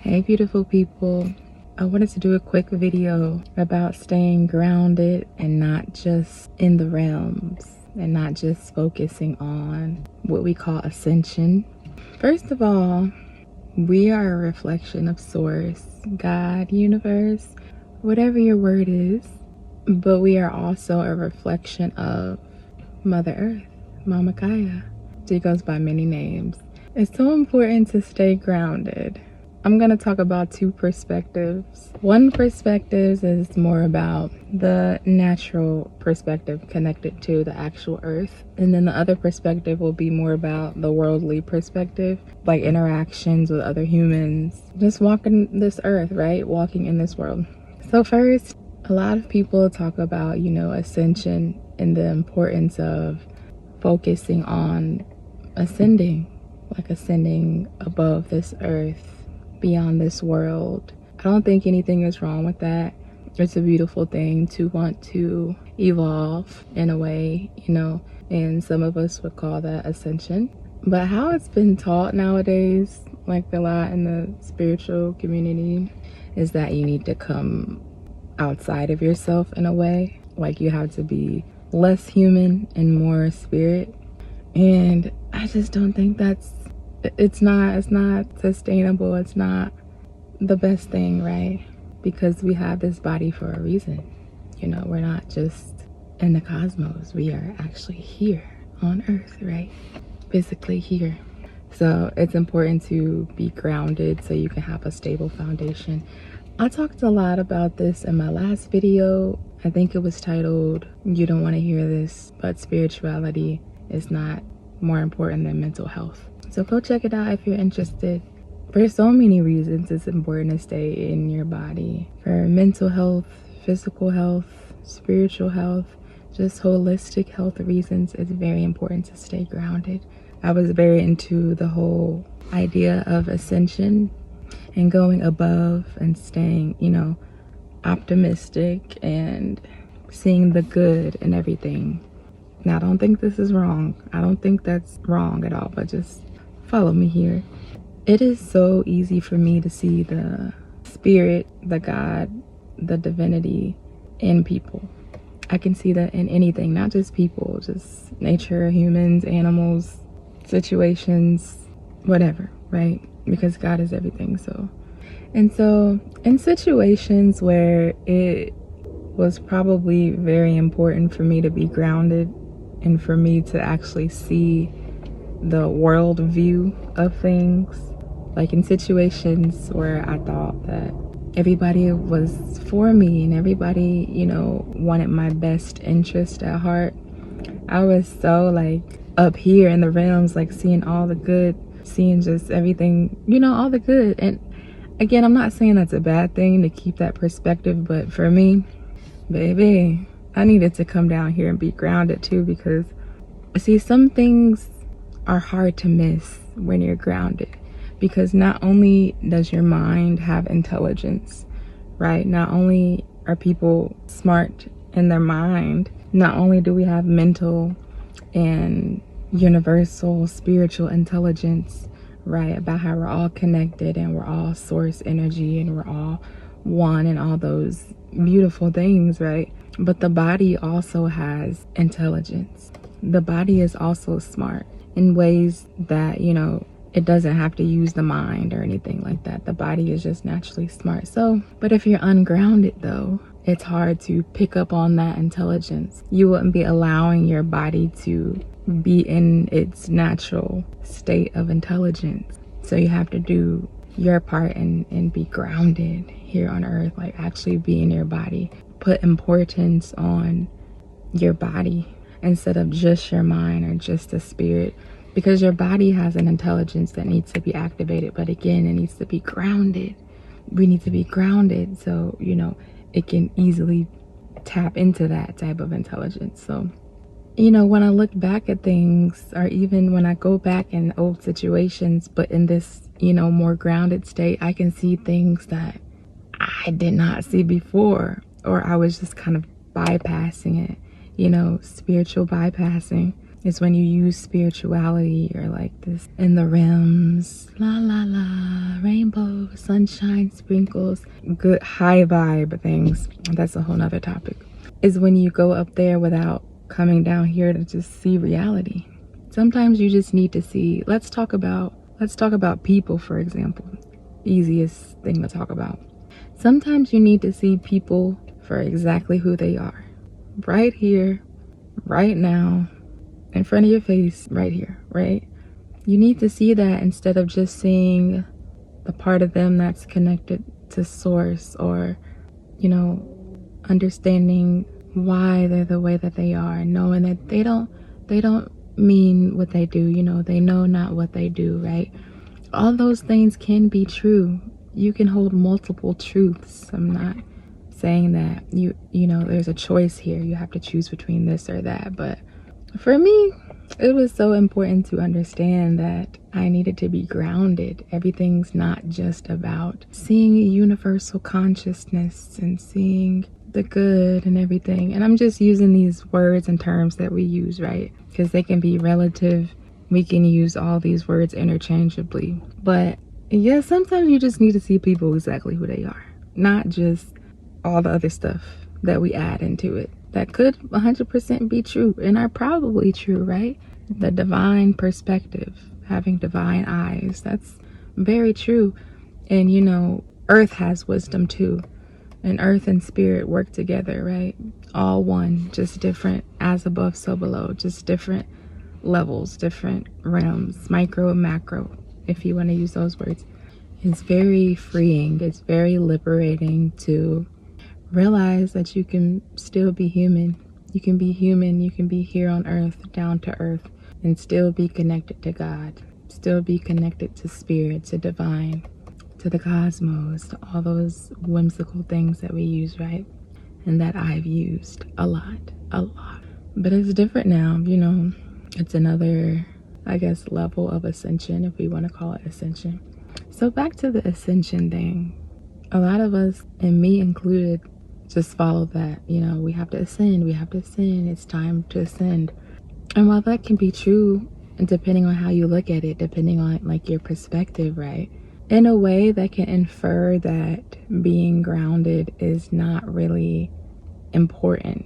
Hey beautiful people, I wanted to do a quick video about staying grounded and not just in the realms and not just focusing on what we call ascension. First of all, we are a reflection of source, God, universe, whatever your word is, but we are also a reflection of Mother Earth, Mama Kaya. She goes by many names. It's so important to stay grounded. I'm going to talk about two perspectives. One perspective is more about the natural perspective connected to the actual earth. And then the other perspective will be more about the worldly perspective, like interactions with other humans. Just walking this earth, right? Walking in this world. So first, a lot of people talk about, ascension and the importance of focusing on ascending, like ascending above this earth, beyond this world. I don't think anything is wrong with that. It's a beautiful thing to want to evolve in a way, and some of us would call that ascension. But how it's been taught nowadays, like a lot in the spiritual community, is that you need to come outside of yourself in a way. Like you have to be less human and more spirit. And I just don't think it's not sustainable. It's not the best thing, right? Because we have this body for a reason. We're not just in the cosmos. We are actually here on earth, right? Physically here. So it's important to be grounded so you can have a stable foundation. I talked a lot about this in my last video. I think it was titled, "You Don't Want to Hear This, but Spirituality is Not More Important Than Mental Health." So go check it out if you're interested. For so many reasons, it's important to stay in your body. For mental health, physical health, spiritual health, just holistic health reasons, it's very important to stay grounded. I was very into the whole idea of ascension and going above and staying, optimistic and seeing the good in everything. Now, I don't think this is wrong. I don't think that's wrong at all, but just follow me here. It is so easy for me to see the spirit, the God, the divinity in people. I can see that in anything, not just people, just nature, humans, animals, situations, whatever, right? Because God is everything. So in situations where it was probably very important for me to be grounded and for me to actually see the world view of things, like in situations where I thought that everybody was for me and everybody, wanted my best interest at heart, I was so like up here in the realms, like seeing all the good, seeing just everything, all the good. And again, I'm not saying that's a bad thing to keep that perspective, but for me, baby, I needed to come down here and be grounded too, because see, some things are hard to miss when you're grounded, because not only does your mind have intelligence, right? Not only are people smart in their mind, not only do we have mental and universal spiritual intelligence, right? About how we're all connected and we're all source energy and we're all one and all those beautiful things, right? But the body also has intelligence. The body is also smart in ways that, it doesn't have to use the mind or anything like that. The body is just naturally smart. So, but if you're ungrounded though, it's hard to pick up on that intelligence. You wouldn't be allowing your body to be in its natural state of intelligence. So you have to do your part and be grounded here on earth, like actually be in your body. Put importance on your body instead of just your mind or just the spirit, because your body has an intelligence that needs to be activated, but again, it needs to be grounded. We need to be grounded so it can easily tap into that type of intelligence. So when I look back at things, or even when I go back in old situations, but in this more grounded state, I can see things that I did not see before, or I was just kind of bypassing it, spiritual bypassing. It's when you use spirituality or like this in the realms, la la la, rainbow, sunshine, sprinkles, good high vibe things. That's a whole nother topic. Is when you go up there without coming down here to just see reality. Sometimes you just need to see, let's talk about people, for example. Easiest thing to talk about. Sometimes you need to see people for exactly who they are. Right here, right now, in front of your face, right here, right? You need to see that instead of just seeing the part of them that's connected to source, or, you know, understanding why they're the way that they are, knowing that they don't mean what they do, you know, they know not what they do, right? All those things can be true. You can hold multiple truths. I'm not saying that you know, there's a choice here, you have to choose between this or that, but for me, it was so important to understand that I needed to be grounded. Everything's not just about seeing universal consciousness and seeing the good and everything. And I'm just using these words and terms that we use, right? Because they can be relative. We can use all these words interchangeably. But yeah, sometimes you just need to see people exactly who they are, not just all the other stuff that we add into it. That could 100% be true and are probably true, right? The divine perspective, having divine eyes, that's very true. And you know, earth has wisdom too. And earth and spirit work together, right? All one, just different, as above, so below, just different levels, different realms, micro and macro, if you want to use those words. It's very freeing. It's very liberating to realize that you can still be human. You can be human. You can be here on earth, down to earth, and still be connected to God, still be connected to spirit, to divine, to the cosmos, to all those whimsical things that we use, right? And that I've used a lot. But it's different now, you know. It's another, I guess, level of ascension, if we want to call it ascension. So back to the ascension thing. A lot of us, and me included, just follow that, you know, we have to ascend, it's time to ascend. And while that can be true, and depending on how you look at it, depending on like your perspective, right? In a way that can infer that being grounded is not really important.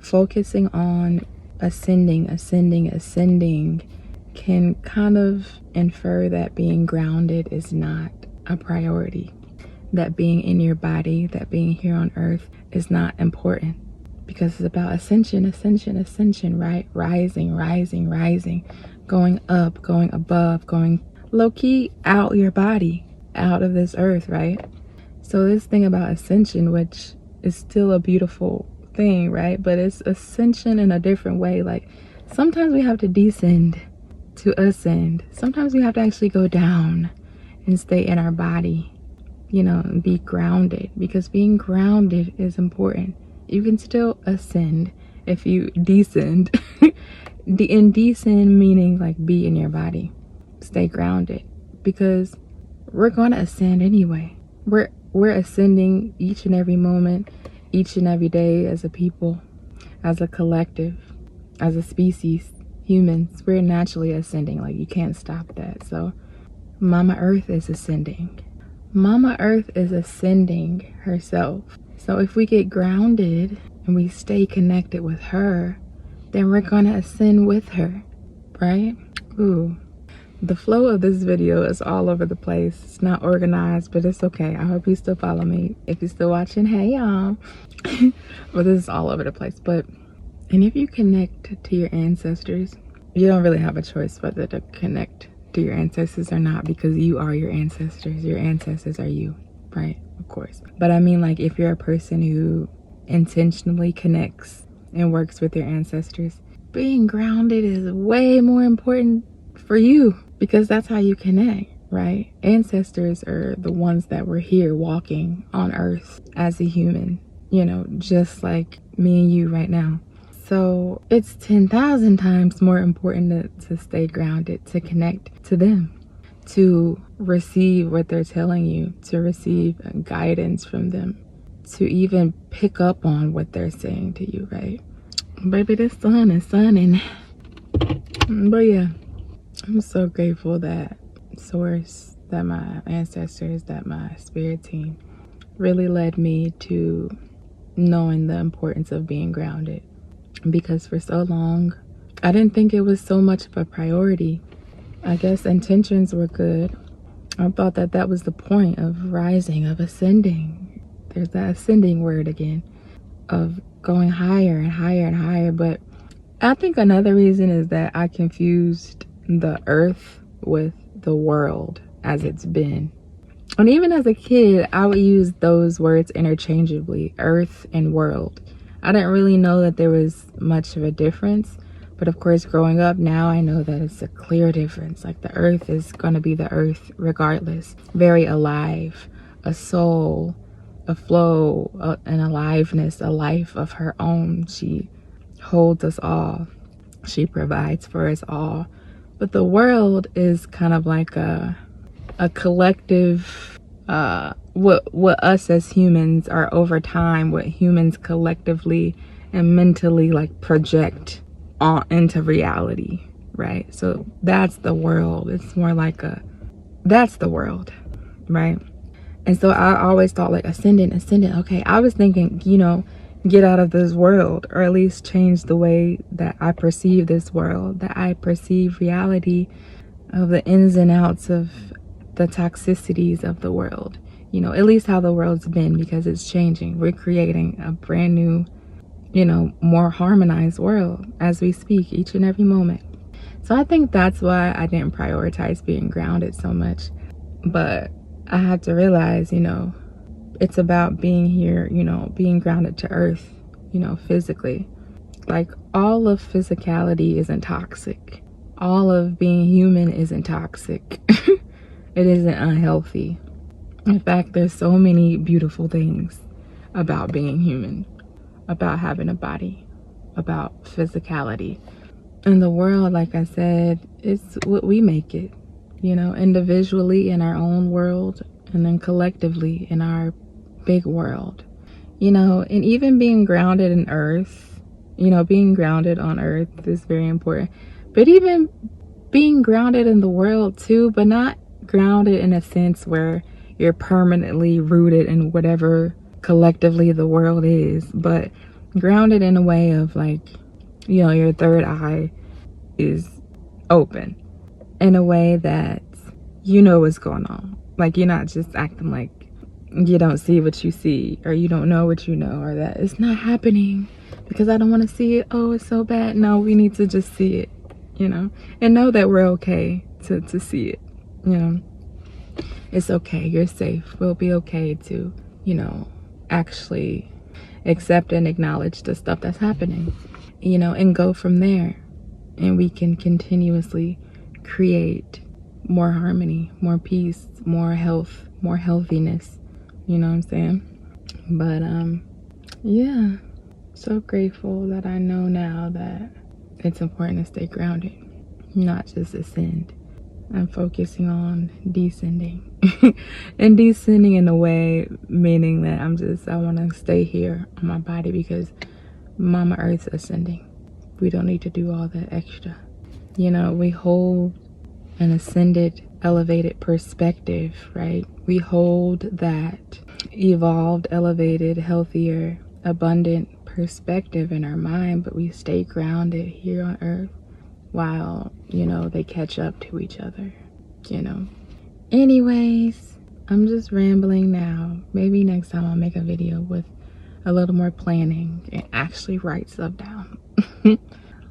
Focusing on ascending can kind of infer that being grounded is not a priority. That being in your body, that being here on earth is not important, because it's about ascension, right? Rising, going up, going above, going low-key out your body, out of this earth, right? So this thing about ascension, which is still a beautiful thing, right? But it's ascension in a different way. Like sometimes we have to descend to ascend. Sometimes we have to actually go down and stay in our body, you know, and be grounded, because being grounded is important. You can still ascend if you descend. Descend meaning like be in your body, stay grounded, because we're going to ascend anyway. We're ascending each and every moment, each and every day, as a people, as a collective, as a species, humans. We're naturally ascending. Like you can't stop that. So Mama Earth is ascending. Mama Earth is ascending herself. So if we get grounded and we stay connected with her, then we're gonna ascend with her, right? Ooh, the flow of this video is all over the place. It's not organized, but it's okay. I hope you still follow me. If you're still watching, hey y'all. But this is all over the place. And if you connect to your ancestors, you don't really have a choice whether to connect to your ancestors or not, because you are your ancestors. Your ancestors are you, right? Of course. But I mean, like, if you're a person who intentionally connects and works with your ancestors, being grounded is way more important for you, because that's how you connect, right? Ancestors are the ones that were here walking on earth as a human, you know, just like me and you right now. So it's 10,000 times more important to stay grounded, to connect to them, to receive what they're telling you, to receive guidance from them, to even pick up on what they're saying to you, right? Baby, the sun is sunning. But yeah, I'm so grateful that Source, that my ancestors, that my spirit team really led me to knowing the importance of being grounded. Because for so long, I didn't think it was so much of a priority. I guess intentions were good. I thought that that was the point of rising, of ascending. There's that ascending word again, of going higher and higher and higher. But I think another reason is that I confused the earth with the world as it's been. And even as a kid, I would use those words interchangeably, earth and world. I didn't really know that there was much of a difference. But of course, growing up now, I know that it's a clear difference. Like the earth is going to be the earth regardless. Very alive, a soul, a flow, an aliveness, a life of her own. She holds us all. She provides for us all. But the world is kind of like a collective, what us as humans are over time, what humans collectively and mentally like project on into reality, right? So that's the world. It's more like that's the world, right? And so I always thought like ascendant. Okay, I was thinking, get out of this world, or at least change the way that I perceive this world, that I perceive reality, of the ins and outs of the toxicities of the world, at least how the world's been, because it's changing. We're creating a brand new, more harmonized world as we speak, each and every moment. So I think that's why I didn't prioritize being grounded so much. But I had to realize, it's about being here, being grounded to earth, physically. Like all of physicality isn't toxic. All of being human isn't toxic. It isn't unhealthy. In fact, there's so many beautiful things about being human, about having a body, about physicality. And the world, like I said, it's what we make it, individually in our own world, and then collectively in our big world, and even being grounded in earth, being grounded on earth is very important. But even being grounded in the world too, but not grounded in a sense where you're permanently rooted in whatever collectively the world is, but grounded in a way of like, your third eye is open in a way that what's going on. Like you're not just acting like you don't see what you see, or you don't know what you know, or that it's not happening because I don't want to see it. Oh, it's so bad. No, we need to just see it, and know that we're okay to see it. It's okay. You're safe. We'll be okay to, actually accept and acknowledge the stuff that's happening, and go from there. And we can continuously create more harmony, more peace, more health, more healthiness. You know what I'm saying? But yeah, so grateful that I know now that it's important to stay grounded, not just ascend. I'm focusing on descending. And descending in a way meaning that I want to stay here on my body, because Mama Earth's ascending. We don't need to do all that extra. We hold an ascended, elevated perspective, right? We hold that evolved, elevated, healthier, abundant perspective in our mind, but we stay grounded here on earth while, they catch up to each other, Anyways, I'm just rambling now. Maybe next time I'll make a video with a little more planning and actually write stuff down.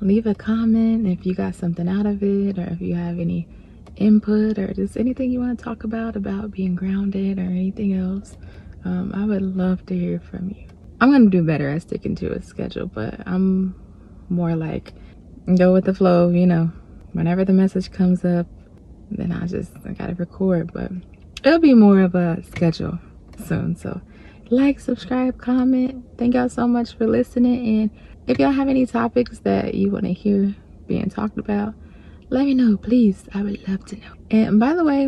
Leave a comment if you got something out of it, or if you have any input, or just anything you want to talk about being grounded, or anything else. I would love to hear from you. I'm going to do better at sticking to a schedule, but I'm more like go with the flow, whenever the message comes up, then I gotta record. But it'll be more of a schedule soon. So like, subscribe, comment. Thank y'all so much for listening. And if y'all have any topics that you want to hear being talked about, let me know, please. I would love to know. And by the way,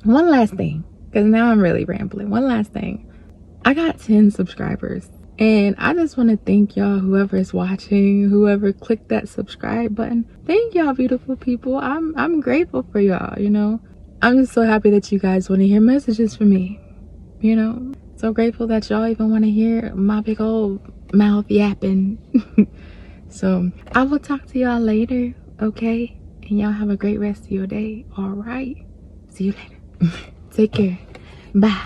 one last thing, because now I'm really rambling. One last thing. I got 10 subscribers, And I just want to thank y'all, whoever is watching, whoever clicked that subscribe button. Thank y'all, beautiful people. I'm grateful for y'all, you know. I'm just so happy that you guys want to hear messages from me, you know. So grateful that y'all even want to hear my big old mouth yapping. So I will talk to y'all later, okay? And y'all have a great rest of your day. All right. See you later. Take care. Bye.